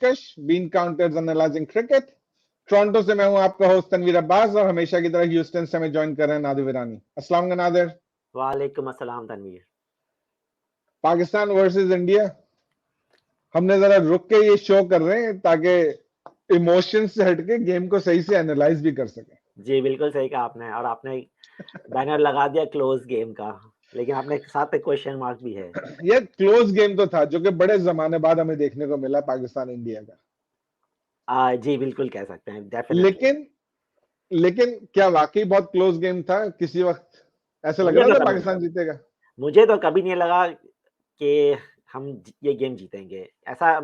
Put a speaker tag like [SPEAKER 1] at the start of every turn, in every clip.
[SPEAKER 1] पेशकश bean counters analyzing cricket. Toronto से मैं हूं आपका होस्ट तनवीर अब्बास और हमेशा की तरह ह्यूस्टन से हमें ज्वाइन कर रहे हैं नादिर वीरानी। अस्सलाम वालेकुम नादिर।
[SPEAKER 2] वालेकुम अस्सलाम तनवीर।
[SPEAKER 1] पाकिस्तान वर्सेस इंडिया, हमने जरा रुक के ये शो कर रहे हैं ताकि इमोशन से हटके गेम को सही से एनालाइज भी कर सके।
[SPEAKER 2] जी बिल्कुल सही कहा आपने, और आपने बैनर लगा दिया क्लोज गेम का, लेकिन आपने साथ में क्वेश्चन मार्क भी है।
[SPEAKER 1] ये क्लोज गेम तो था जो कि बड़े जमाने बाद हमें देखने को मिला पाकिस्तान इंडिया का।
[SPEAKER 2] जी बिल्कुल कह सकते हैं, डेफिनेटली।
[SPEAKER 1] लेकिन क्या वाकई बहुत क्लोज गेम था? किसी वक्त ऐसा लग
[SPEAKER 2] मुझे
[SPEAKER 1] रहा
[SPEAKER 2] तो
[SPEAKER 1] था
[SPEAKER 2] कभी
[SPEAKER 1] पाकिस्तान जीतेगा?
[SPEAKER 2] मुझे तो कभी नहीं लगा कि हम ये गेम जीतेंगे। ऐसा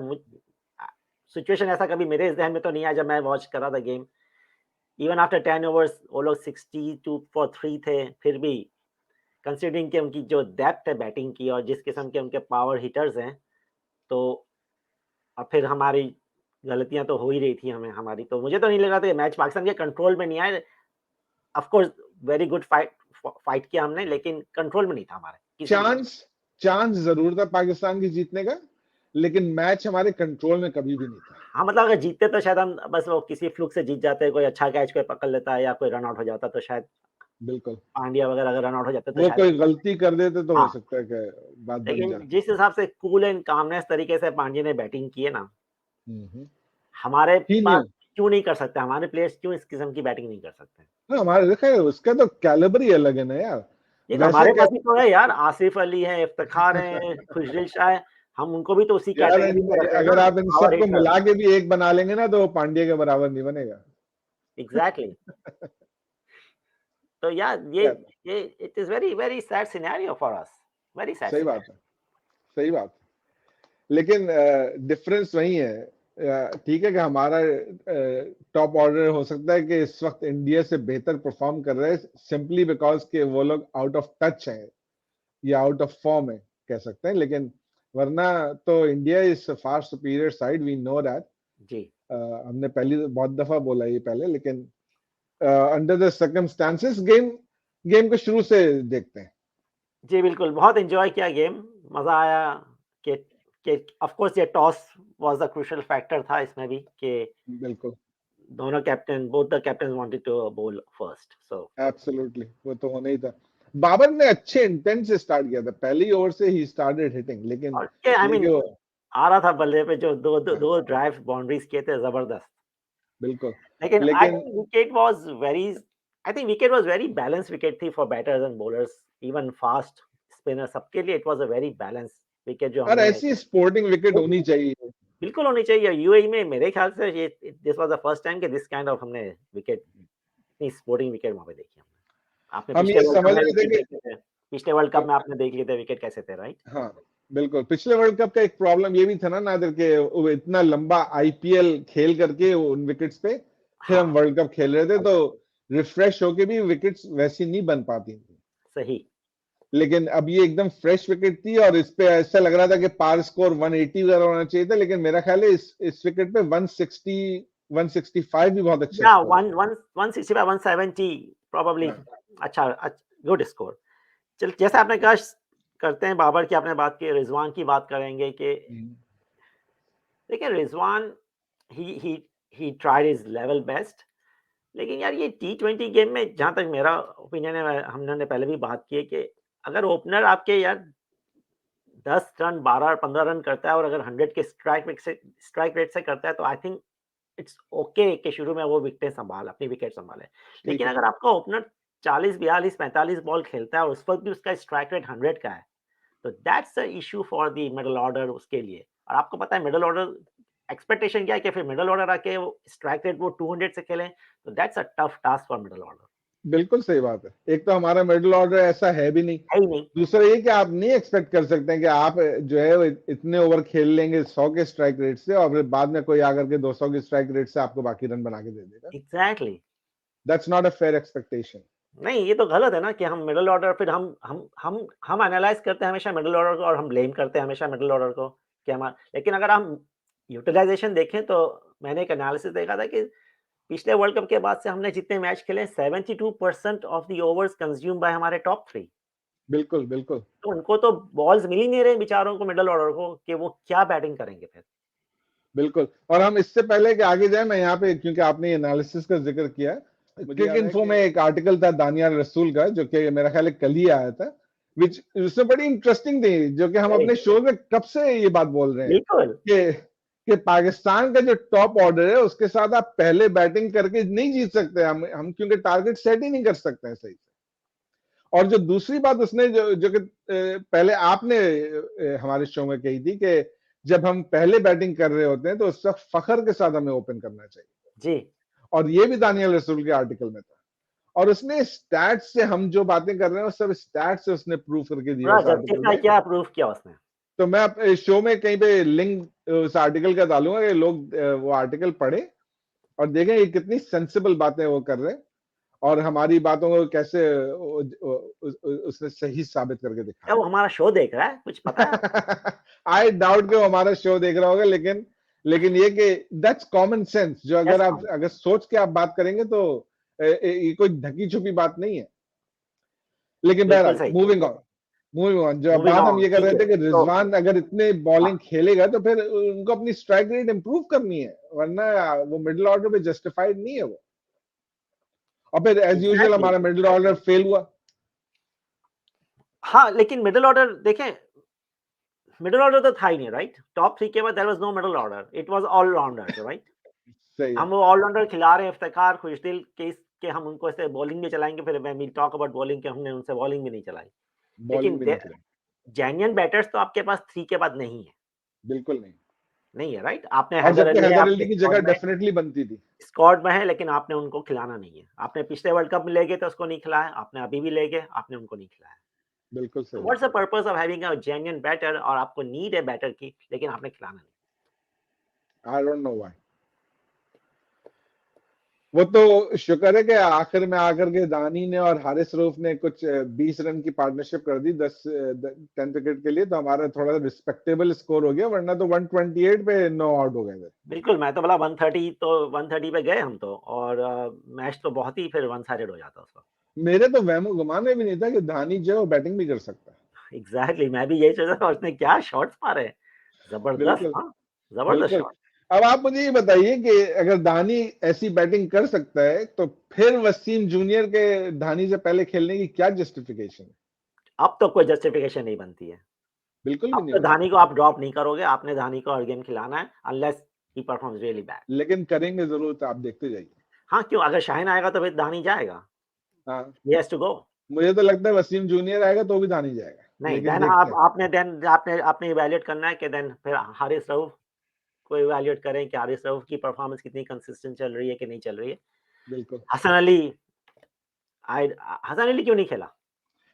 [SPEAKER 2] सिचुएशन ऐसा कभी मेरे ज़हन में तो नहीं आया जब मैं वॉच कर रहा था गेम। इवन आफ्टर 10 ओवर्स वो लोग 62 फॉर 3 थे, फिर भी कंसीडरिंग कि उनकी जो डेप्थ है बैटिंग की और जिस किस्म के उनके पावर हिटर्स हैं, तो और फिर हमारी गलतियाँ तो हो ही रही थी हमारी, तो मुझे तो नहीं लग रहा था ये मैच पाकिस्तान के कंट्रोल में नहीं आया। Of course very good fight किया हमने, लेकिन कंट्रोल में नहीं था हमारे किसी भी।
[SPEAKER 1] चांस चांस जरूर था पाकिस्तान की जीतने का, लेकिन मैच हमारे कंट्रोल में कभी भी नहीं था।
[SPEAKER 2] हाँ, मतलब अगर जीतते तो शायद हम बस वो किसी फ्लूक से जीत जाते, कोई अच्छा कैच कोई पकड़ लेता है या कोई रन आउट हो जाता, तो शायद
[SPEAKER 1] बिल्कुल,
[SPEAKER 2] पांड्या वगैरह अगर रन आउट हो जाते तो
[SPEAKER 1] वो
[SPEAKER 2] शायद।
[SPEAKER 1] कोई गलती कर देते तो हो
[SPEAKER 2] हाँ,
[SPEAKER 1] सकता है कि बात बन
[SPEAKER 2] लेकिन
[SPEAKER 1] जाती।
[SPEAKER 2] जिस हिसाब से कूल एंड कामनेस तरीके से पांड्या ने बैटिंग की है ना,
[SPEAKER 1] हम्म।
[SPEAKER 2] हमारे
[SPEAKER 1] ही
[SPEAKER 2] पास
[SPEAKER 1] नहीं।
[SPEAKER 2] क्यों नहीं कर सकते, हमारे प्लेयर्स क्यों इस किस्म की बैटिंग नहीं कर सकते?
[SPEAKER 1] हाँ, हमारे देखा है, उसका तो कैलिबर ही अलग है ना यार।
[SPEAKER 2] ये तो
[SPEAKER 1] वैसे
[SPEAKER 2] हमारे
[SPEAKER 1] क्या
[SPEAKER 2] पास भी तो है यार, आसिफ अली है, इफ्तिखार हैं, खुशदिल शाह है, हम उनको भी तो उसी
[SPEAKER 1] यार,
[SPEAKER 2] कैटेगरी में रख रहे हैं
[SPEAKER 1] अगर
[SPEAKER 2] ना,
[SPEAKER 1] आप इन
[SPEAKER 2] पावर
[SPEAKER 1] सबको
[SPEAKER 2] हिटर।
[SPEAKER 1] मिला के भी एक बना लेंगे ना तो वो पांड्या के बराबर नहीं बनेगा।
[SPEAKER 2] एग्जैक्टली। तो यार
[SPEAKER 1] यार,
[SPEAKER 2] ये it is very very sad scenario for us, very sad
[SPEAKER 1] सही बात
[SPEAKER 2] सिनेरियो।
[SPEAKER 1] है, सही बात है। लेकिन डिफरेंस वही है। ठीक है कि हमारा टॉप ऑर्डर हो सकता है कि इस वक्त इंडिया से बेहतर परफॉर्म कर रहे हैं सिंपली बिकॉज के वो लोग आउट ऑफ टच हैं या आउट ऑफ फॉर्म है, कह सकते हैं। लेकिन वरना तो India is far superior side, we know that.
[SPEAKER 2] जी
[SPEAKER 1] हमने पहली बहुत दफा बोला ये पहले, लेकिन under the circumstances game game को शुरू से देखते हैं।
[SPEAKER 2] जी बिल्कुल, बहुत एंजॉय किया गेम, मजा आया। कि कि ऑफ कोर्स ये toss was the crucial factor था इसमें भी, कि
[SPEAKER 1] बिल्कुल,
[SPEAKER 2] दोनों captain both the captain wanted to bowl first, so
[SPEAKER 1] absolutely, वो तो होना ही था। बाबर ने अच्छे इंटेंट से स्टार्ट किया था, पहली ओवर से ही स्टार्टेड हिटिंग, लेकिन
[SPEAKER 2] और के आई
[SPEAKER 1] ये कि
[SPEAKER 2] मीन
[SPEAKER 1] वो,
[SPEAKER 2] आ रहा था बल्ले पे जो
[SPEAKER 1] हाँ,
[SPEAKER 2] दो ड्राइव बाउंड्रीज किए थे जबरदस्त।
[SPEAKER 1] बिल्कुल।
[SPEAKER 2] लेकिन
[SPEAKER 1] लेकिन
[SPEAKER 2] I think wicket was very balance wicket थी for batters and bowlers, even fast spinner सबके लिए it was a very balance wicket जो
[SPEAKER 1] और
[SPEAKER 2] हमने।
[SPEAKER 1] ऐसी स्पोर्टिंग विकेट होनी चाहिए।
[SPEAKER 2] बिल्कुल होनी चाहिए यूएई में, मेरे ख्याल से ये this was the first time कि दिस काइंड ऑफ हमने विकेट, इतनी स्पोर्टिंग विकेट वहां पे देखी हमने। आपने
[SPEAKER 1] हम
[SPEAKER 2] पिछले
[SPEAKER 1] ये
[SPEAKER 2] वर्ल्ड कप
[SPEAKER 1] समझ
[SPEAKER 2] में
[SPEAKER 1] रहे थे
[SPEAKER 2] विकेट
[SPEAKER 1] कि
[SPEAKER 2] देखे थे, पिछले वर्ल्ड कप में आपने देख लिए थे विकेट कैसे थे, राइट?
[SPEAKER 1] हाँ, बिल्कुल, पिछले वर्ल्ड कप का एक प्रॉब्लम ये भी था ना नादिर के वो इतना लंबा आईपीएल खेल करके उन विकेट्स पे फिर हम
[SPEAKER 2] हाँ,
[SPEAKER 1] वर्ल्ड कप खेल रहे थे, तो रिफ्रेश होके भी विकेट्स वैसी नहीं बन पाती थी।
[SPEAKER 2] सही।
[SPEAKER 1] लेकिन अब ये एकदम फ्रेश विकेट थी और इस पे ऐसा लग रहा था कि पार स्कोर 180 वगैरह होना चाहिए था, लेकिन मेरा ख्याल है इस विकेट पे 160 165 भी बहुत अच्छा
[SPEAKER 2] या
[SPEAKER 1] स्कोर
[SPEAKER 2] 165 170 प्रोबेबली।
[SPEAKER 1] है।
[SPEAKER 2] अच्छा, गुड स्कोर। चल, जैसे आपने कहा, करते हैं बाबर की आपने बात की, रिजवान की बात करेंगे कि
[SPEAKER 1] हाँ,
[SPEAKER 2] देखिए रिजवान ही ही ही ट्राइड हिज लेवल बेस्ट। लेकिन यार ये टी20 गेम में जहां तक मेरा ओपिनियन है, हमने पहले भी बात की है कि अगर ओपनर आपके यार 10 रन 12 15 रन करता है और अगर 100 के स्ट्राइक रेट से करता है, तो आई थिंक इट्स ओके कि शुरू में वो अपनी विकेट संभाले।
[SPEAKER 1] ठीक
[SPEAKER 2] लेकिन
[SPEAKER 1] है।
[SPEAKER 2] अगर आपका ओपनर 40 42 45 बॉल खेलता है और उस वक्त भी उसका स्ट्राइक रेट 100 का है, तो that's the issue for the middle order उसके लिए। और आपको पता है मिडल ऑर्डर एक्सपेक्टेशन क्या है कि फिर मिडल ऑर्डर आके स्ट्राइक रेट वो 200 से खेलें, तो that's a tough task for middle order.
[SPEAKER 1] बिल्कुल सही बात है। एक तो हमारा मिडिल ऑर्डर ऐसा है भी नहीं।
[SPEAKER 2] है ही नहीं।
[SPEAKER 1] दूसरा ये कि आप नहीं एक्सपेक्ट कर सकते हैं कि आप जो है वो इतने ओवर खेल लेंगे 100 के स्ट्राइक रेट से और फिर बाद में कोई आकर के 200 के स्ट्राइक रेट से आपको बाकी रन बना के दे देगा।
[SPEAKER 2] Exactly exactly.
[SPEAKER 1] That's not a fair expectation.
[SPEAKER 2] नहीं, ये तो गलत है ना कि हम मिडल ऑर्डर, फिर हम एनालाइज करते हैं हमेशा मिडल ऑर्डर को और हम ब्लेम करते हैं हमेशा मिडल ऑर्डर को कि हमारा। लेकिन अगर हम यूटिलाइजेशन देखें तो मैंने एक एनालिसिस देखा था कि पिछले वर्ल्ड कप के बाद से हमने जितने मैच खेले 72% of the overs consume by हमारे टॉप थ्री।
[SPEAKER 1] बिल्कुल, बिल्कुल।
[SPEAKER 2] तो उनको तो बॉल्स मिल ही नहीं रहे बेचारों को, मिडल ऑर्डर को, कि वो क्या बैटिंग करेंगे फिर।
[SPEAKER 1] बिल्कुल। और हम इससे पहले कि आगे जाए, मैं यहाँ पे, क्योंकि आपने एनालिसिस का जिक्र किया, क्विक इन्फो में एक आर्टिकल था दानियाल रसूल का, जो कि मेरा ख्याल है कल ही आया था, विच उसमें बड़ी इंटरेस्टिंग थी, जो कि हम अपने शो में कब से ये बात बोल रहे हैं
[SPEAKER 2] बिल्कुल
[SPEAKER 1] कि पाकिस्तान का जो टॉप ऑर्डर है उसके साथ आप पहले बैटिंग करके नहीं जीत सकते, हम क्योंकि टारगेट सेट ही नहीं कर सकते हैं सही से। और जो दूसरी बात उसने जो कि पहले आपने हमारे शो में कही थी कि जब हम पहले बैटिंग कर रहे होते हैं तो उस वक्त फखर के साथ हमें ओपन करना चाहिए,
[SPEAKER 2] जी।
[SPEAKER 1] और ये भी दानियल रसूल के आर्टिकल में था। और उसने स्टैट्स से, हम जो बातें कर रहे हैं वो सब स्टैट्स से उसने प्रूव करके दिया
[SPEAKER 2] पूरा
[SPEAKER 1] उस आर्टिकल
[SPEAKER 2] जस्टिफाई
[SPEAKER 1] में।
[SPEAKER 2] किया, प्रूफ किया उसने।
[SPEAKER 1] तो मैं शो में कहीं पे लिंक उस आर्टिकल का डालूंगा कि लोग वो आर्टिकल पढ़े और देखें ये कितनी सेंसिबल बातें वो कर रहे हैं, और हमारी बातों को कैसे उसने सही साबित करके
[SPEAKER 2] क्या वो
[SPEAKER 1] दिखाया।
[SPEAKER 2] हमारा शो देख रहा है, कुछ पता है आपको?
[SPEAKER 1] आई डाउट कि वो हमारा शो देख रहा होगा, लेकिन ये कि दैट्स कॉमन सेंस, जो
[SPEAKER 2] Yes,
[SPEAKER 1] अगर सोच के आप बात करेंगे तो ये कोई ढकी छुपी बात नहीं है। लेकिन
[SPEAKER 2] बिल्कुल
[SPEAKER 1] बहरहाल
[SPEAKER 2] सही।
[SPEAKER 1] मूविंग ऑन, जो
[SPEAKER 2] मूविंग
[SPEAKER 1] बात हम
[SPEAKER 2] ऑन,
[SPEAKER 1] ये कर
[SPEAKER 2] ठीक
[SPEAKER 1] रहे
[SPEAKER 2] है।
[SPEAKER 1] थे कि
[SPEAKER 2] तो
[SPEAKER 1] रिजवान अगर इतने
[SPEAKER 2] हाँ,
[SPEAKER 1] बॉलिंग खेलेगा तो फिर उनको अपनी स्ट्राइक रेट इंप्रूव करनी है, वरना वो मिडिल ऑर्डर पे जस्टिफाइड नहीं है वो। और फिर एज यूजुअल
[SPEAKER 2] एग्ज़ैक्टली।
[SPEAKER 1] हमारा मिडिल ऑर्डर फेल हुआ।
[SPEAKER 2] हाँ, लेकिन मिडल ऑर्डर देखें, मिडल ऑर्डर तो था ही नहीं, राइट? टॉप 3 के बाद there was no middle order, it was all rounders, right?
[SPEAKER 1] सही
[SPEAKER 2] हम
[SPEAKER 1] है।
[SPEAKER 2] वो ऑल-राउंडर खिला रहे हैं, इफ्तिखार, खुशदिल के हम उनको ऐसे बॉलिंग भी चलाएँगे, फिर when we talk about bowling कि हमने उनसे बॉलिंग भी नहीं चलाई।
[SPEAKER 1] बॉलिंग
[SPEAKER 2] लेकिन
[SPEAKER 1] भी नहीं
[SPEAKER 2] दे
[SPEAKER 1] चलाई,
[SPEAKER 2] जेन्युइन बैटर्स तो आपके पास 3 के बाद नहीं है,
[SPEAKER 1] बिल्कुल नहीं।
[SPEAKER 2] नहीं है, राइट? आपने
[SPEAKER 1] और
[SPEAKER 2] हैदर
[SPEAKER 1] जबकि
[SPEAKER 2] अली है
[SPEAKER 1] हैदर
[SPEAKER 2] आपके
[SPEAKER 1] अली की जगह
[SPEAKER 2] स्क्वाड में,
[SPEAKER 1] डेफिनेटली बनती थी।
[SPEAKER 2] लेकिन आपने उनको खिलाना नहीं है। आपने पिछले वर्ल्ड कप में ले गए तो उसको नहीं खिलाया, आपने अभी भी ले गए, आपने उनको नहीं खिलाया।
[SPEAKER 1] बिल्कुल
[SPEAKER 2] तो
[SPEAKER 1] सही बात।
[SPEAKER 2] What's the purpose of having a genuine batter, और आपको नीड है बैटर की, लेकिन आपने खिलाना नहीं।
[SPEAKER 1] I don't know why. वो तो शुक्र है कि आखिर में आकर के दानी ने और हारिस रऊफ ने कुछ 20 रन की पार्टनरशिप कर दी 10 विकेट के लिए, तो हमारा थोड़ा रिस्पेक्टेबल स्कोर हो गया, वरना तो 128 पे 9 आउट हो गए थे।
[SPEAKER 2] बिल्कुल, मैं तो बोला 130, तो 130 पे गए हम तो, और मैच तो बहुत ही फिर वन साइडेड हो जाता उस वक़्त।
[SPEAKER 1] मेरे तो वहमो गुमान में भी नहीं था कि धानी जो है वो बैटिंग भी कर सकता है।
[SPEAKER 2] एग्ज़ैक्टली, मैं भी यही सोच रहा था, उसने क्या शॉट्स मारे! ज़बरदस्त,
[SPEAKER 1] बिल्कुल,
[SPEAKER 2] हाँ, ज़बरदस्त
[SPEAKER 1] बिल्कुल।
[SPEAKER 2] शॉट।
[SPEAKER 1] अब आप मुझे ये बताइए कि अगर धानी ऐसी बैटिंग कर सकता है तो फिर वसीम जूनियर के धानी से पहले खेलने की क्या जस्टिफिकेशन है?
[SPEAKER 2] अब तो कोई जस्टिफिकेशन नहीं बनती है।
[SPEAKER 1] बिल्कुल भी
[SPEAKER 2] अब
[SPEAKER 1] नहीं
[SPEAKER 2] तो
[SPEAKER 1] बनती।
[SPEAKER 2] धानी को आप ड्रॉप नहीं करोगे, आपने धानी को हर गेम खिलाना है, unless he performs really bad.
[SPEAKER 1] लेकिन करेंगे जरूर, तो आप देखते जाइए।
[SPEAKER 2] हाँ, क्यों? अगर शाहीन आएगा तो फिर धानी जाएगा,
[SPEAKER 1] हाँ,
[SPEAKER 2] ही हैज़ टू गो।
[SPEAKER 1] मुझे तो लगता है वसीम जूनियर आएगा तो भी धानी जाएगा,
[SPEAKER 2] नहीं,
[SPEAKER 1] लेकिन
[SPEAKER 2] देन
[SPEAKER 1] देखते
[SPEAKER 2] आप
[SPEAKER 1] हैं।
[SPEAKER 2] आपने आपने इवैल्यूएट करना है कि देन फिर हारिस रऊफ को इवैल्यूएट करें कि हारिस रऊफ की परफॉर्मेंस कितनी कंसिस्टेंट चल रही है कि नहीं चल रही है।
[SPEAKER 1] बिल्कुल।
[SPEAKER 2] हसन अली आई हसन अली क्यों नहीं खेला?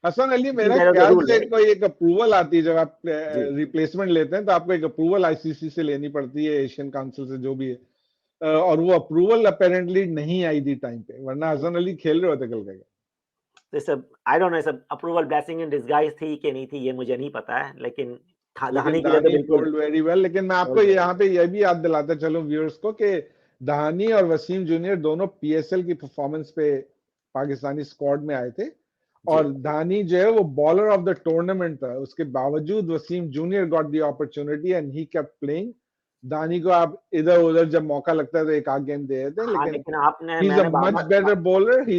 [SPEAKER 1] हसन अली
[SPEAKER 2] क्योंकि
[SPEAKER 1] मेरा
[SPEAKER 2] देयर वाज़ अ
[SPEAKER 1] ख्याल
[SPEAKER 2] रूल,
[SPEAKER 1] से
[SPEAKER 2] राइट?
[SPEAKER 1] कोई एक अप्रूवल आती है जब आप
[SPEAKER 2] जी।
[SPEAKER 1] रिप्लेसमेंट लेते हैं, तो आपको एक अप्रूवल आईसीसी से लेनी पड़ती है, एशियन काउंसिल से, जो भी है। और वो अप्रूवल अपेरेंटली नहीं आई थी टाइम पे, वरना हसन अली खेल रहे होते कल का।
[SPEAKER 2] जैसे आई डोंट नो, ऐसा अप्रूवल ब्लेसिंग इन डिसगाइज़ थी कि नहीं थी, ये मुझे नहीं पता है, लेकिन था,
[SPEAKER 1] लेकिन
[SPEAKER 2] दहाने के लिए तो
[SPEAKER 1] दानी
[SPEAKER 2] बिल्कुल।
[SPEAKER 1] Bowled very well. लेकिन मैं आपको यहाँ पे यह भी याद दिलाता चलूं व्यूअर्स को कि दानी और वसीम जूनियर दोनों पीएसएल की परफॉर्मेंस पे पाकिस्तानी स्क्वाड में आए थे,
[SPEAKER 2] जी।
[SPEAKER 1] और दानी जो है वो बॉलर ऑफ द टूर्नामेंट था, उसके बावजूद Wasim junior got the opportunity and he kept playing. Dani को आप इधर उधर जब मौका लगता है तो एक आध गेम दे देते हैं,
[SPEAKER 2] हाँ,
[SPEAKER 1] लेकिन
[SPEAKER 2] लेकिन आपने
[SPEAKER 1] ही इज अ
[SPEAKER 2] मैंने
[SPEAKER 1] मच
[SPEAKER 2] बार-बार
[SPEAKER 1] better bowler, he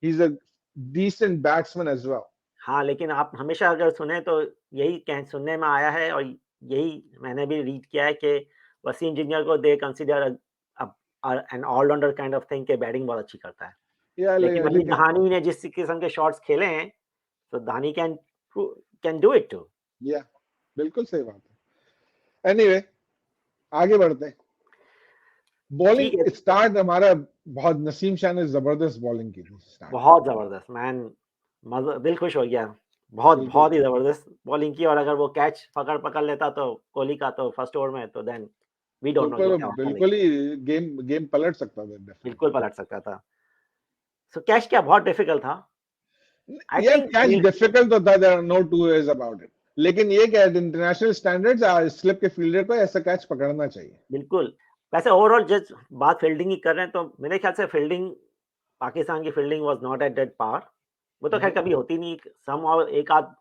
[SPEAKER 1] is a decent batsman as well.
[SPEAKER 2] हाँ, लेकिन आप हमेशा अगर सुने तो यही कह सुनने में आया है, और यही मैंने भी रीड किया है कि वसीम जूनियर को दे consider N all-rounder kind of thing, कि बैटिंग बहुत अच्छी करता है।
[SPEAKER 1] Yeah,
[SPEAKER 2] लेकिन वही
[SPEAKER 1] लेकिन
[SPEAKER 2] दहानी ने जिस किस्म के शॉट्स खेले हैं, तो दहानी कैन डू इट टू।
[SPEAKER 1] या बिल्कुल सही बात है। एनीवे, आगे बढ़ते हैं।
[SPEAKER 2] ठीक है,
[SPEAKER 1] बॉलिंग स्टार्ट हमारा बहुत, नसीम शाह ने जबरदस्त बॉलिंग की थी स्टार्ट में।
[SPEAKER 2] बहुत ज़बरदस्त मैन, मज़ा, दिल खुश हो गया। बहुत,
[SPEAKER 1] बिल्कुल,
[SPEAKER 2] बहुत ही ज़बरदस्त बॉलिंग की, और अगर वो कैच पकड़ लेता तो कोहली का, तो फर्स्ट ओवर में, तो देन वी
[SPEAKER 1] तो
[SPEAKER 2] डोंट नो कि क्या होता,
[SPEAKER 1] बिल्कुल
[SPEAKER 2] लेकिन
[SPEAKER 1] ही गेम गेम पलट सकता था
[SPEAKER 2] बिल्कुल
[SPEAKER 1] डेफिनेटली।
[SPEAKER 2] पलट सकता था। सो कैच क्या बहुत डिफिकल्ट था। आई
[SPEAKER 1] यार
[SPEAKER 2] थिंक
[SPEAKER 1] कैच डिफिकल्ट तो था, there are no two ways about it, लेकिन ये क्या है, इंटरनेशनल स्टैंडर्ड्स स्लिप के फील्डर को ऐसा कैच पकड़ना चाहिए।
[SPEAKER 2] बिल्कुल। वैसे ओवरऑल जज बात फील्डिंग की कर रहे हैं, तो मेरे ख्याल से फील्डिंग, पाकिस्तान की fielding was not at that par. वो तो ख़ैर कभी होती नहीं, समहाउ एक आध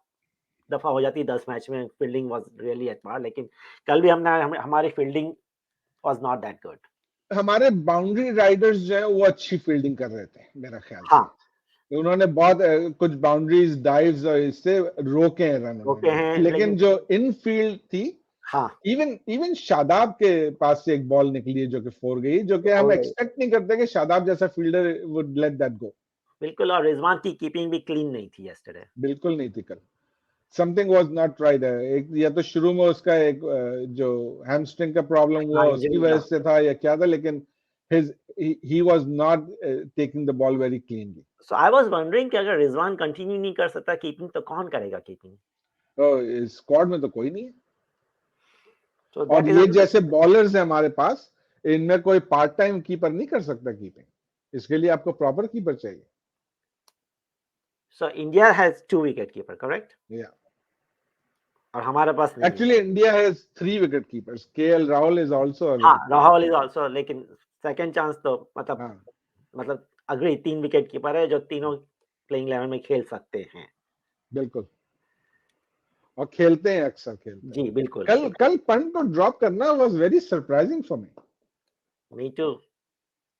[SPEAKER 2] दफ़ा हो जाती है 10 मैच में, fielding was really at par, लेकिन कल भी हमने हमारी fielding was not that good.
[SPEAKER 1] हमारे बाउंड्री राइडर्स जो है वो अच्छी फील्डिंग कर रहे थे मेरा ख्याल से।
[SPEAKER 2] हाँ,
[SPEAKER 1] उन्होंने बहुत कुछ बाउंड्रीज डाइव्स और इससे रोके हैं रन
[SPEAKER 2] रोके
[SPEAKER 1] उन्होंने,
[SPEAKER 2] हैं,
[SPEAKER 1] लेकिन
[SPEAKER 2] लेकिन
[SPEAKER 1] जो इन फील्ड थी,
[SPEAKER 2] हाँ,
[SPEAKER 1] इवन शादाब के पास से एक बॉल निकली है जो कि 4 गई, जो कि हम एक्सपेक्ट नहीं करते कि शादाब जैसा fielder would let that go.
[SPEAKER 2] बिल्कुल, और रिजवान की कीपिंग भी क्लीन नहीं थी yesterday.
[SPEAKER 1] बिल्कुल नहीं थी कल। Something was not right. एक या तो शुरू में उसका एक जो हैमस्ट्रिंग का प्रॉब्लम हुआ
[SPEAKER 2] हाँ,
[SPEAKER 1] उसकी
[SPEAKER 2] injury
[SPEAKER 1] वजह
[SPEAKER 2] था.
[SPEAKER 1] से था या क्या था, लेकिन his he was not taking the ball very cleanly.
[SPEAKER 2] So I was wondering कि अगर रिजवान कंटिन्यू नहीं कर सकता कीपिंग तो कौन करेगा कीपिंग?
[SPEAKER 1] तो स्क्वाड में तो कोई नहीं है।
[SPEAKER 2] So
[SPEAKER 1] और
[SPEAKER 2] that is
[SPEAKER 1] ये
[SPEAKER 2] another-
[SPEAKER 1] जैसे बॉलर्स हैं हमारे पास, इनमें कोई पार्ट टाइम कीपर नहीं कर सकता कीपिंग। इसके लिए आपको प्रॉपर कीपर चाहिए।
[SPEAKER 2] So India has 2 wicket keeper, correct?
[SPEAKER 1] Yeah.
[SPEAKER 2] और हमारे पास नहीं है.
[SPEAKER 1] Actually, India has 3 wicket keepers. KL Rahul is also a
[SPEAKER 2] हाँ,
[SPEAKER 1] wicket keeper.
[SPEAKER 2] Rahul is also, लेकिन सेकंड चांस तो
[SPEAKER 1] हाँ,
[SPEAKER 2] मतलब अग्री 3 विकेट कीपर है जो तीनों प्लेइंग 11 में खेल सकते हैं.
[SPEAKER 1] बिल्कुल। और खेलते हैं, अक्सर खेलते हैं।
[SPEAKER 2] जी बिल्कुल.
[SPEAKER 1] कल पंत को ड्रॉप करना was very surprising for me.
[SPEAKER 2] Me too.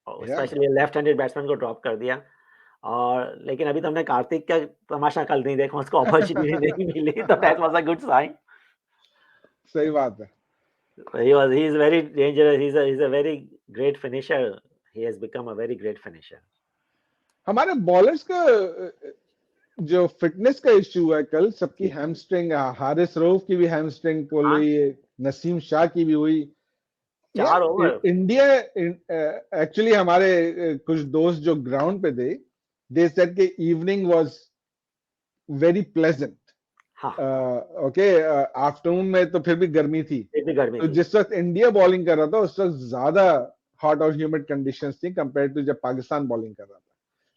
[SPEAKER 2] Specially left handed batsman को ड्रॉप कर दिया. और लेकिन अभी तो हमने कार्तिक का तमाशा कल नहीं देखा, उसको अपॉर्चुनिटी नहीं मिली, तो that was a good sign.
[SPEAKER 1] सही बात है।
[SPEAKER 2] He is very dangerous. He's a very great finisher. He has become a very great finisher.
[SPEAKER 1] हमारे बॉलर्स का जो फिटनेस का इश्यू है कल, सबकी हैमस्ट्रिंग, हारिस रऊफ की भी हैमस्ट्रिंग पुल
[SPEAKER 2] हाँ.
[SPEAKER 1] हुई है, नसीम शाह की भी हुई।
[SPEAKER 2] 4 ओवर.
[SPEAKER 1] इंडिया एक्चुअली हमारे कुछ दोस्त जो ग्राउंड पे थे, दे सेड कि इवनिंग वाज वेरी प्लेजेंट।
[SPEAKER 2] हाँ.
[SPEAKER 1] ओके, आफ्टरनून में तो फिर भी गर्मी थी,
[SPEAKER 2] इतनी गर्मी
[SPEAKER 1] तो
[SPEAKER 2] थी.
[SPEAKER 1] जिस वक्त इंडिया बॉलिंग कर रहा था उस वक्त ज्यादा हॉट और ह्यूमिड कंडीशंस थी कंपेयर टू जब पाकिस्तान बॉलिंग कर रहा था।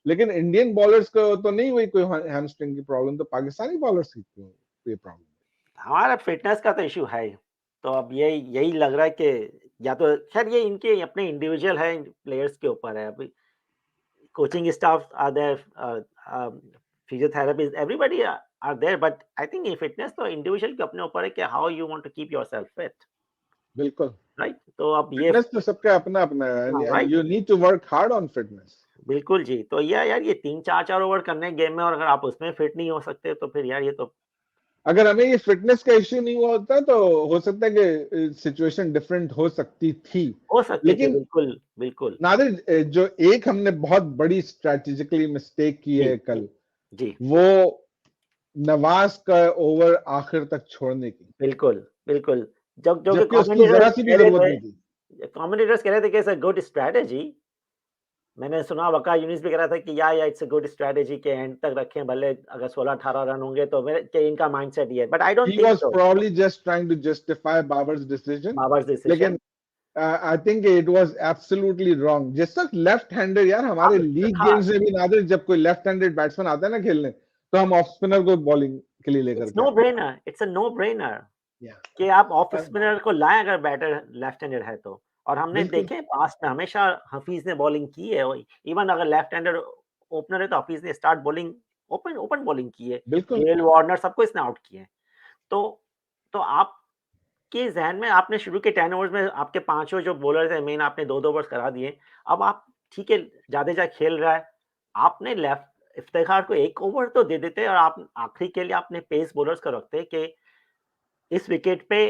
[SPEAKER 1] लेकिन इंडियन बॉलर्स को तो नहीं हुई कोई हैमस्ट्रिंग की प्रॉब्लम, तो पाकिस्तानी बॉलर्स की क्यों ये प्रॉब्लम?
[SPEAKER 2] हमारा फिटनेस का तो इशू है ही। तो अब यही लग रहा है कि या तो खैर ये इनके अपने इंडिविजुअल है, प्लेयर्स के ऊपर है। अभी coaching staff are there, physiotherapist, everybody are there, but I think ये फिटनेस तो इंडिविजुअल के अपने ऊपर है कि how you want to keep yourself fit,
[SPEAKER 1] बिल्कुल।
[SPEAKER 2] राइट? तो अब ये
[SPEAKER 1] फिटनेस तो सबका अपना अपना है,
[SPEAKER 2] हाँ,
[SPEAKER 1] and
[SPEAKER 2] right.
[SPEAKER 1] You need to work hard on fitness.
[SPEAKER 2] बिल्कुल जी। तो ये यार ये 3-4 ओवर करने गेम में, और अगर आप उसमें फिट नहीं हो सकते तो फिर यार ये तो
[SPEAKER 1] अगर हमें ये फिटनेस का इश्यू नहीं हुआ होता तो हो सकता है कि सिचुएशन डिफरेंट हो सकती थी।
[SPEAKER 2] हो सकती थी।
[SPEAKER 1] लेकिन
[SPEAKER 2] बिल्कुल बिल्कुल
[SPEAKER 1] नादिर, जो एक हमने बहुत बड़ी स्ट्रेटेजिकली मिस्टेक की है कल,
[SPEAKER 2] जी,
[SPEAKER 1] वो नवाज का ओवर आखिर तक छोड़ने की,
[SPEAKER 2] बिल्कुल बिल्कुल। जो जो कि
[SPEAKER 1] जबकि उसकी जरा सी भी जरूरत नहीं थी।
[SPEAKER 2] कमेंटेटर्स कह रहे थे कि इट्स अ गुड स्ट्रेटजी। मैंने सुना वकार यूनिस भी कह रहा था कि या इट्स अ गुड स्ट्रेटजी के एंड तक रखें, भले अगर 16-18 रन होंगे तो मेरे कि इनका माइंडसेट ये है, but I don't
[SPEAKER 1] He
[SPEAKER 2] think
[SPEAKER 1] was
[SPEAKER 2] so.
[SPEAKER 1] probably just trying to justify Babar's decision,
[SPEAKER 2] Babar's decision
[SPEAKER 1] लेकिन I think it was absolutely wrong। जिस तक लेफ्ट हैंडर, यार हमारे लीग
[SPEAKER 2] हाँ,
[SPEAKER 1] गेम्स में भी नादिर जब कोई लेफ्ट हैंडेड बैट्समैन आता है ना खेलने, तो हम ऑफ स्पिनर को बॉलिंग के लिए लेकर
[SPEAKER 2] इट्स
[SPEAKER 1] के
[SPEAKER 2] नो
[SPEAKER 1] आते
[SPEAKER 2] brainer, it's a no brainer
[SPEAKER 1] हैं।
[SPEAKER 2] कि आप ऑफ स्पिनर को लाएं अगर बैटर लेफ्ट हैंडेड है तो। और हमने
[SPEAKER 1] बिल्कुल
[SPEAKER 2] देखे पास्ट में हमेशा हफीज ने बॉलिंग की है, इवन अगर लेफ्ट हैंडर ओपनर है तो हफीज ने start bowling open open bowling की है।
[SPEAKER 1] बिल्कुल
[SPEAKER 2] गेल वार्नर सबको इसने आउट किया है। तो तो आपके ज़हन में आपने शुरू के 10 ओवर्स में आपके पांचों जो बॉलर्स हैं मेन, आपने 2-2 ओवर्स करा दिए। अब आप ठीक है, जाडेजा खेल रहा है, आपने लेफ्ट इफ्तिखार को 1 ओवर तो दे देते और आप आखिरी के लिए आपने पेस बॉलर्स को रखते कि इस विकेट पे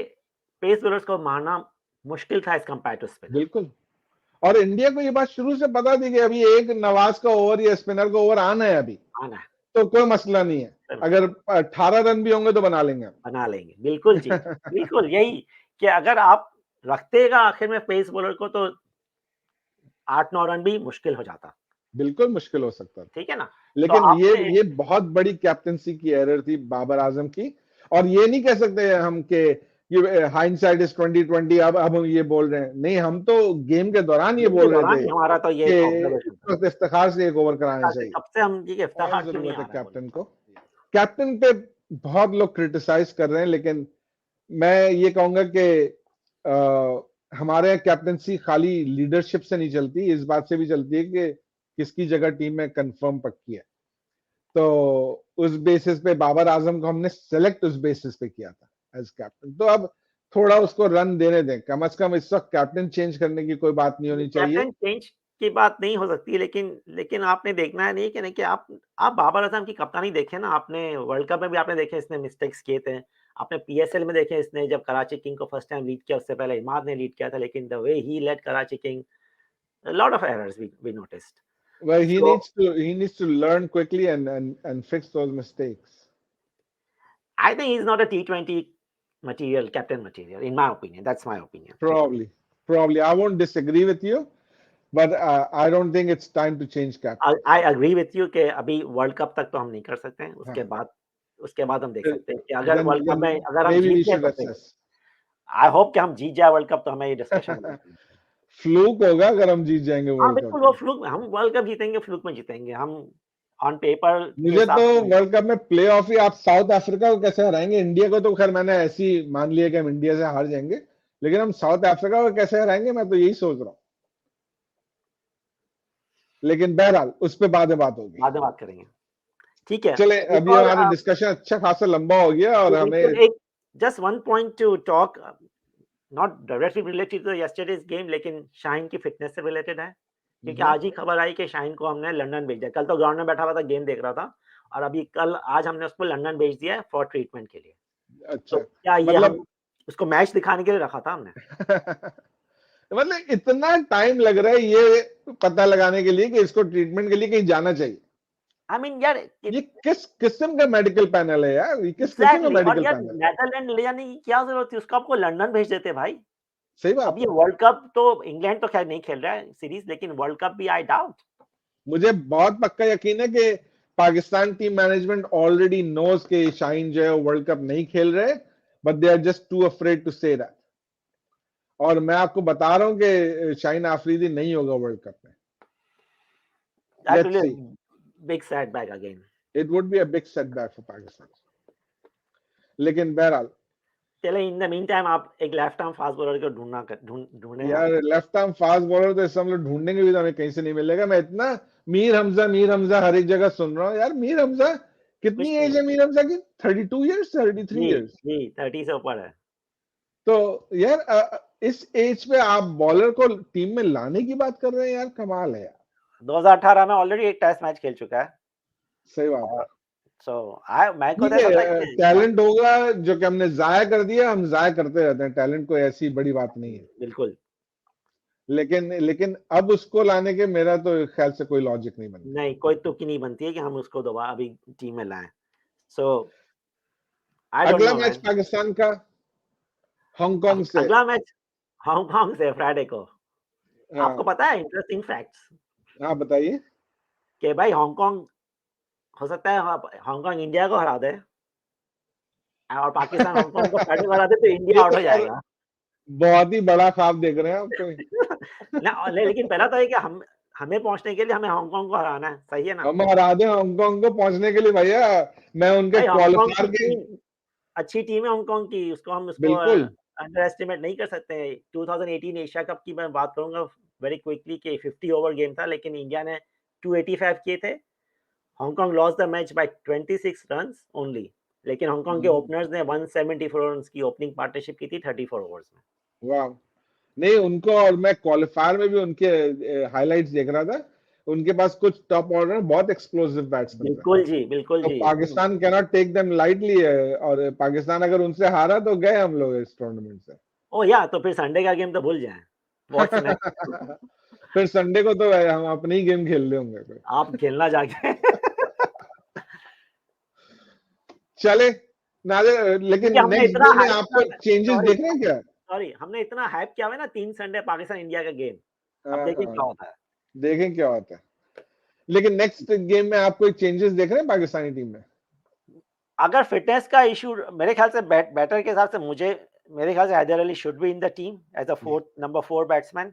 [SPEAKER 2] पेस बॉलर्स को मारना मुश्किल था एज़ कंपेयर टू स्पिनर।
[SPEAKER 1] बिल्कुल। और इंडिया को ये बात शुरू से पता थी कि अभी एक नवाज का ओवर या स्पिनर का ओवर आना है अभी,
[SPEAKER 2] आना है,
[SPEAKER 1] तो कोई मसला नहीं है। अगर 18 रन भी होंगे तो बना लेंगे हम।
[SPEAKER 2] बना लेंगे। बिल्कुल जी, बिल्कुल यही कि अगर आप रखतेगा आखिर में पेस बॉलर को तो 8-9 रन भी मुश्किल हो जाता।
[SPEAKER 1] बिल्कुल मुश्किल हो सकता था।
[SPEAKER 2] ठीक है ना? तो
[SPEAKER 1] लेकिन
[SPEAKER 2] आपने
[SPEAKER 1] ये बहुत बड़ी कैप्टनसी की एरर थी बाबर आजम की। और ये नहीं कह सकते हम कि ये हाइंडसाइट इज 2020, अब हम ये बोल रहे हैं, नहीं, हम तो गेम के दौरान ये
[SPEAKER 2] गेम के
[SPEAKER 1] बोल रहे
[SPEAKER 2] दौरान
[SPEAKER 1] थे
[SPEAKER 2] ही हमारा तो ये
[SPEAKER 1] कि
[SPEAKER 2] ऑब्जर्वेशन
[SPEAKER 1] इस
[SPEAKER 2] था।
[SPEAKER 1] वक्त इफ्तिखार से एक ओवर कराने चाहिए।
[SPEAKER 2] तब से हम ये
[SPEAKER 1] और
[SPEAKER 2] इफ्तिखार क्यों नहीं
[SPEAKER 1] जरूरत
[SPEAKER 2] आ
[SPEAKER 1] है
[SPEAKER 2] रहा है
[SPEAKER 1] कैप्टन
[SPEAKER 2] बोलते
[SPEAKER 1] को।
[SPEAKER 2] हैं।
[SPEAKER 1] कैप्टन पे बहुत लोग क्रिटिसाइज कर रहे हैं, लेकिन मैं ये कहूंगा कि हमारे यहाँ कैप्टनसी खाली लीडरशिप से नहीं चलती, इस बात से भी चलती है कि किसकी जगह टीम में कंफर्म पक्की है। तो उस बेसिस पे बाबर आजम को हमने सेलेक्ट उस बेसिस पे किया था एज कैप्टन। तो अब थोड़ा उसको रन देने दें, कम से कम इस वक्त कैप्टन चेंज करने की कोई बात नहीं होनी चाहिए।
[SPEAKER 2] कैप्टन चेंज की बात नहीं हो सकती, लेकिन आपने देखना है नहीं कि आप बाबर आजम की कप्तानी देखें ना, आपने वर्ल्ड कप में भी आपने देखे इसने मिस्टेक्स किए थे, आपने पीएसएल में देखे इसने जब कराची किंग को फर्स्ट टाइम लीड किया, उससे पहले इमाद ने लीड किया था, लेकिन the way he led Karachi king, a lot of errors we noticed.
[SPEAKER 1] Well,
[SPEAKER 2] So
[SPEAKER 1] he needs to learn quickly and fix those mistakes.
[SPEAKER 2] I think he's not a T20 material, captain material, in my opinion. That's my opinion.
[SPEAKER 1] Probably. I won't disagree with you, but I don't think it's time to change captain.
[SPEAKER 2] I agree with you कि अभी world cup तक तो हम नहीं कर सकते हैं, उसके बाद हम देख सकते हैं कि अगर वर्ल्ड कप में अगर हम
[SPEAKER 1] maybe we
[SPEAKER 2] जीत गए
[SPEAKER 1] should
[SPEAKER 2] तो फिर
[SPEAKER 1] assess.
[SPEAKER 2] आई होप कि हम जीत जाए वर्ल्ड कप, तो हमें ये डिस्कशन
[SPEAKER 1] फ्लूक होगा अगर हम जीत जाएंगे
[SPEAKER 2] हाँ
[SPEAKER 1] वर्ल्ड
[SPEAKER 2] बिल्कुल,
[SPEAKER 1] कप।
[SPEAKER 2] वो फ्लूक, हम वर्ल्ड कप जीतेंगे, फ्लूक में जीतेंगे हम ऑन पेपर के
[SPEAKER 1] मुझे
[SPEAKER 2] हिसाब
[SPEAKER 1] तो
[SPEAKER 2] से।
[SPEAKER 1] वर्ल्ड कप में प्ले ऑफ ही, आप साउथ अफ्रीका को कैसे हराएंगे? इंडिया को तो खैर मैंने ऐसी मान लिया कि हम इंडिया से हार जाएंगे, लेकिन हम साउथ अफ्रीका को कैसे हराएंगे, मैं तो यही सोच रहा हूँ। लेकिन बहरहाल उस पर बाद में बात होगी,
[SPEAKER 2] बाद में बात करेंगे, ठीक है।
[SPEAKER 1] चले
[SPEAKER 2] एक
[SPEAKER 1] अभी
[SPEAKER 2] और
[SPEAKER 1] हमारा डिस्कशन अच्छा खासा लंबा हो गया और हमें
[SPEAKER 2] एक just one point to talk, not directly related to yesterday's game, लेकिन शाहीन की फिटनेस से रिलेटेड है, क्योंकि आज ही खबर आई कि शाहीन को हमने लंदन भेज दिया। कल तो ग्राउंड में बैठा हुआ था, गेम देख रहा था, और अभी आज हमने उसको लंदन भेज दिया है फॉर ट्रीटमेंट के लिए।
[SPEAKER 1] अच्छा,
[SPEAKER 2] तो क्या ये
[SPEAKER 1] मतलब
[SPEAKER 2] हम उसको मैच दिखाने के लिए रखा था हमने?
[SPEAKER 1] मतलब इतना टाइम लग रहा है ये पता लगाने के लिए कि इसको ट्रीटमेंट के लिए कहीं जाना चाहिए।
[SPEAKER 2] आई मीन यार,
[SPEAKER 1] ये किस किस्म का मेडिकल पैनल है यार? ये किस किस्म का
[SPEAKER 2] एग्जैक्टली, और
[SPEAKER 1] मेडिकल
[SPEAKER 2] यार
[SPEAKER 1] पैनल है?
[SPEAKER 2] नेदरलैंड ले जाने की क्या जरूरत थी, उसको आपको लंदन भेज देते भाई।
[SPEAKER 1] सही
[SPEAKER 2] अब
[SPEAKER 1] बात
[SPEAKER 2] ये
[SPEAKER 1] है।
[SPEAKER 2] वर्ल्ड कप तो इंग्लैंड तो खैर नहीं खेल रहा है सीरीज, लेकिन वर्ल्ड कप भी आई डाउट।
[SPEAKER 1] मुझे बहुत पक्का यकीन है कि Pakistan team management already knows कि शाहीन जो है वर्ल्ड कप नहीं खेल रहे, but they are just too afraid to say that. और मैं आपको बता रहा हूं कि शाहीन आफरीदी नहीं होगा वर्ल्ड कप में।
[SPEAKER 2] That
[SPEAKER 1] let's
[SPEAKER 2] will be
[SPEAKER 1] see,
[SPEAKER 2] a big setback again.
[SPEAKER 1] It would be a big setback for Pakistan. लेकिन बहरहाल
[SPEAKER 2] चले, इन द मीन टाइम आप एक लेफ्ट आर्म फास्ट बॉलर को ढूंढे हैं।
[SPEAKER 1] यार लेफ्ट आर्म फास्ट बॉलर तो इस हम लोग ढूंढेंगे भी तो हमें कहीं से नहीं मिलेगा। मैं इतना मीर हमजा हर एक जगह सुन रहा हूँ यार। मीर हमजा कितनी
[SPEAKER 2] कुछ
[SPEAKER 1] एज
[SPEAKER 2] नहीं,
[SPEAKER 1] है मीर हमजा की? 32 इयर्स, 33
[SPEAKER 2] जी
[SPEAKER 1] इयर्स।
[SPEAKER 2] जी 30 से ऊपर है।
[SPEAKER 1] तो यार इस एज पे आप बॉलर को टीम में लाने की बात कर रहे हैं यार, कमाल है यार।
[SPEAKER 2] 2018 में ऑलरेडी एक टेस्ट मैच खेल चुका है।
[SPEAKER 1] सही बात है।
[SPEAKER 2] और सो मैं को
[SPEAKER 1] ठीक
[SPEAKER 2] ऐसा था
[SPEAKER 1] है,
[SPEAKER 2] कि
[SPEAKER 1] टैलेंट होगा जो कि हमने जाया कर दिया, हम जाया करते रहते हैं, टैलेंट कोई ऐसी बड़ी बात नहीं है।
[SPEAKER 2] बिल्कुल
[SPEAKER 1] लेकिन अब उसको लाने के मेरा तो ख्याल से कोई लॉजिक नहीं बनता।
[SPEAKER 2] नहीं, कोई तुक्की नहीं बनती है कि हम उसको दोबारा अभी टीम में लाएं। सो आई डोंट
[SPEAKER 1] अगला
[SPEAKER 2] नो
[SPEAKER 1] मैच
[SPEAKER 2] मैन।
[SPEAKER 1] पाकिस्तान का हांगकांग से।
[SPEAKER 2] अगला मैच हांगकांग से फ्राइडे को। आपको
[SPEAKER 1] हाँ
[SPEAKER 2] पता है इंटरेस्टिंग फैक्ट्स
[SPEAKER 1] हाँ, बताइए।
[SPEAKER 2] कि भाई हांगकांग, हो सकता है हांगकांग इंडिया को हरा दे, और पाकिस्तान हांगकांग को फ्राइडे को हरा दे, तो इंडिया
[SPEAKER 1] ये
[SPEAKER 2] आउट
[SPEAKER 1] तो
[SPEAKER 2] हो
[SPEAKER 1] यार
[SPEAKER 2] जाएगा।
[SPEAKER 1] बहुत ही बड़ा ख्वाब देख रहे हैं आप तो।
[SPEAKER 2] लेकिन पहला तो है कि हमें पहुंचने के लिए हमें हांगकांग को हराना है, सही है ना?
[SPEAKER 1] हम हरा दें हांगकांग को पहुंचने के लिए भैया, मैं उनके
[SPEAKER 2] भाई हांगकांग की
[SPEAKER 1] क्वालिफायर के।
[SPEAKER 2] टीम अच्छी टीम है हांगकांग की, उसको
[SPEAKER 1] बिल्कुल।
[SPEAKER 2] अंडर एस्टिमेट नहीं कर सकते। 2018 एशिया कप की मैं बात करूंगा वेरी क्विकली कि 50 ओवर गेम था, लेकिन इंडिया ने 285 किए थे। Hong Kong lost the match by 26 runs only, लेकिन हांगकांग के ओपनर्स ने 174 रन्स की ओपनिंग पार्टनरशिप की थी 34 ओवर्स में।
[SPEAKER 1] वाह, नहीं उनको, और मैं क्वालिफायर में भी उनके हाइलाइट्स देख रहा था, उनके पास कुछ टॉप ऑर्डर में बहुत एक्सप्लोसिव बैट्समैन थे।
[SPEAKER 2] बिल्कुल जी, बिल्कुल
[SPEAKER 1] तो
[SPEAKER 2] जी।
[SPEAKER 1] Pakistan can not take them lightly, और पाकिस्तान अगर उनसे हारा तो गए हम लोग इस टूर्नामेंट से।
[SPEAKER 2] ओ या, तो फिर संडे का गेम तो भूल जाएं। What's next?
[SPEAKER 1] फिर संडे को तो हम अपने ही गेम खेल रहे होंगे फिर।
[SPEAKER 2] आप खेलना जाके।
[SPEAKER 1] चले नादिर, लेकिन
[SPEAKER 2] क्योंकि हमने
[SPEAKER 1] नेक्स्ट
[SPEAKER 2] इतना
[SPEAKER 1] गेम में
[SPEAKER 2] हाइप
[SPEAKER 1] आपको चेंजेस
[SPEAKER 2] सॉरी
[SPEAKER 1] देख रहे हैं क्या?
[SPEAKER 2] सॉरी हमने इतना हाइप किया हुआ है ना 3 संडे पाकिस्तान इंडिया का गेम। अब देखिए
[SPEAKER 1] हाँ,
[SPEAKER 2] क्या होता है।
[SPEAKER 1] देखें क्या होता है। लेकिन नेक्स्ट गेम में आप कोई चेंजेस देख रहे हैं पाकिस्तानी टीम में?
[SPEAKER 2] अगर फिटनेस का इशू, मेरे ख्याल से बैटर के हिसाब से मेरे ख्याल से Haider Ali should be in the team as a number 4 batsman,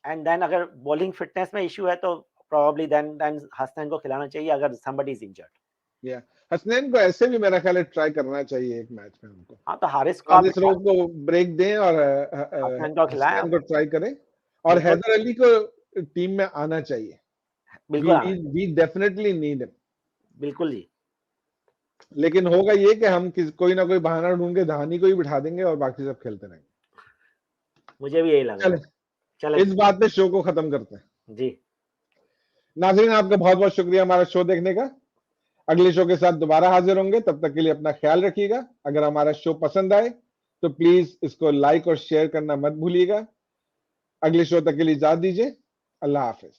[SPEAKER 2] and then अगर बॉलिंग फिटनेस में इशू है तो प्रोबब्ली देन हसनैन को खिलाना चाहिए अगर समबडी इज इंजर्ड।
[SPEAKER 1] या हसनैन को ऐसे भी मेरा ख्याल है ट्राई करना चाहिए एक मैच में हमको।
[SPEAKER 2] हाँ, तो हारिस को आप
[SPEAKER 1] हारिस रऊफ को ब्रेक दें और
[SPEAKER 2] हसनैन को खिलाएं
[SPEAKER 1] हसनैन
[SPEAKER 2] आप।
[SPEAKER 1] को ट्राई करें, और
[SPEAKER 2] बिल्कुल
[SPEAKER 1] हैदर अली को टीम में आना चाहिए।
[SPEAKER 2] बिल्कुल आना चाहिए।
[SPEAKER 1] We definitely need him.
[SPEAKER 2] बिल्कुल जी।
[SPEAKER 1] लेकिन होगा ये कि हम कोई ना कोई बहाना ढूंढ के धोनी को ही बिठा देंगे और बाकी सब खेलते रहेंगे।
[SPEAKER 2] मुझे भी यही लग रहा
[SPEAKER 1] चले,
[SPEAKER 2] है। चले
[SPEAKER 1] इस बात पे शो को खत्म करते हैं।
[SPEAKER 2] जी,
[SPEAKER 1] नाज़रीन, आपका बहुत बहुत शुक्रिया हमारा शो देखने का। अगले शो के साथ दोबारा हाजिर होंगे, तब तक के लिए अपना ख्याल रखिएगा। अगर हमारा शो पसंद आए तो प्लीज इसको लाइक और शेयर करना मत भूलिएगा। अगले शो तक के लिए इजाजत दीजिए। अल्लाह हाफिज।